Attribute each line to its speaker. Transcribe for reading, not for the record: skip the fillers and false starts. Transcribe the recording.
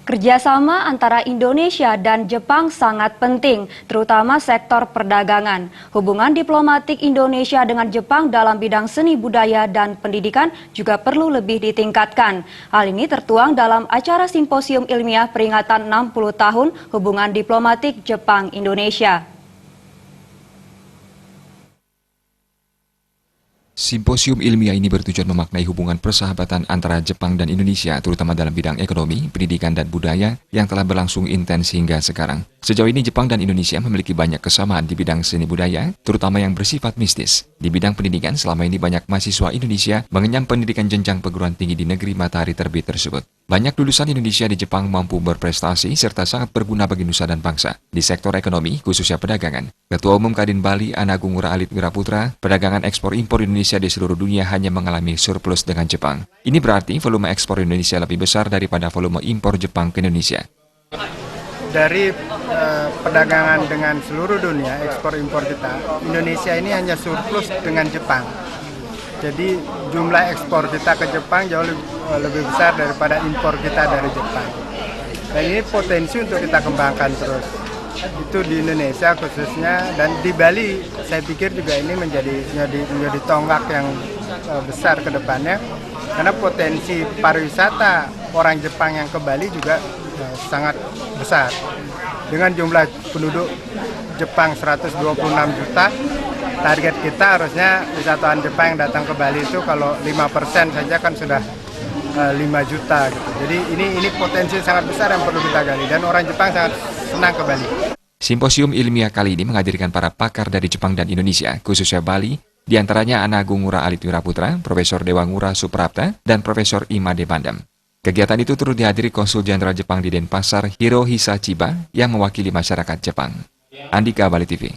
Speaker 1: Kerjasama antara Indonesia dan Jepang sangat penting, terutama sektor perdagangan. Hubungan diplomatik Indonesia dengan Jepang dalam bidang seni budaya dan pendidikan juga perlu lebih ditingkatkan. Hal ini tertuang dalam acara simposium ilmiah peringatan 60 tahun hubungan diplomatik Jepang-Indonesia.
Speaker 2: Simposium ilmiah ini bertujuan memaknai hubungan persahabatan antara Jepang dan Indonesia, terutama dalam bidang ekonomi, pendidikan, dan budaya yang telah berlangsung intens hingga sekarang. Sejauh ini Jepang dan Indonesia memiliki banyak kesamaan di bidang seni budaya, terutama yang bersifat mistis. Di bidang pendidikan, selama ini banyak mahasiswa Indonesia mengenyam pendidikan jenjang perguruan tinggi di negeri matahari terbit tersebut. Banyak lulusan Indonesia di Jepang mampu berprestasi serta sangat berguna bagi nusa dan bangsa. Di sektor ekonomi, khususnya perdagangan, Ketua Umum Kadin Bali, Anagung Ngurah Alit Wiraputra, perdagangan ekspor-impor Indonesia di seluruh dunia hanya mengalami surplus dengan Jepang. Ini berarti volume ekspor Indonesia lebih besar daripada volume impor Jepang ke Indonesia.
Speaker 3: Dari perdagangan dengan seluruh dunia, ekspor-impor kita, Indonesia ini hanya surplus dengan Jepang. Jadi jumlah ekspor kita ke Jepang jauh lebih besar daripada impor kita dari Jepang. Dan ini potensi untuk kita kembangkan terus. Itu di Indonesia khususnya, dan di Bali saya pikir juga ini menjadi tonggak yang besar ke depannya. Karena potensi pariwisata orang Jepang yang ke Bali juga sangat besar. Dengan jumlah penduduk Jepang 126 juta, target kita harusnya wisatawan Jepang yang datang ke Bali itu kalau 5% saja kan sudah 5 juta gitu. Jadi ini potensi sangat besar yang perlu kita gali, dan orang Jepang sangat senang ke Bali.
Speaker 2: Simposium ilmiah kali ini menghadirkan para pakar dari Jepang dan Indonesia, khususnya Bali, di antaranya Anagung Ngurah Alit Wiraputra, Profesor Dewa Ngurah Suprapta, dan Profesor Imade Bandam. Kegiatan itu turut dihadiri Konsul Jenderal Jepang di Denpasar, Hirohisa Chiba, yang mewakili masyarakat Jepang. Andika, Bali TV.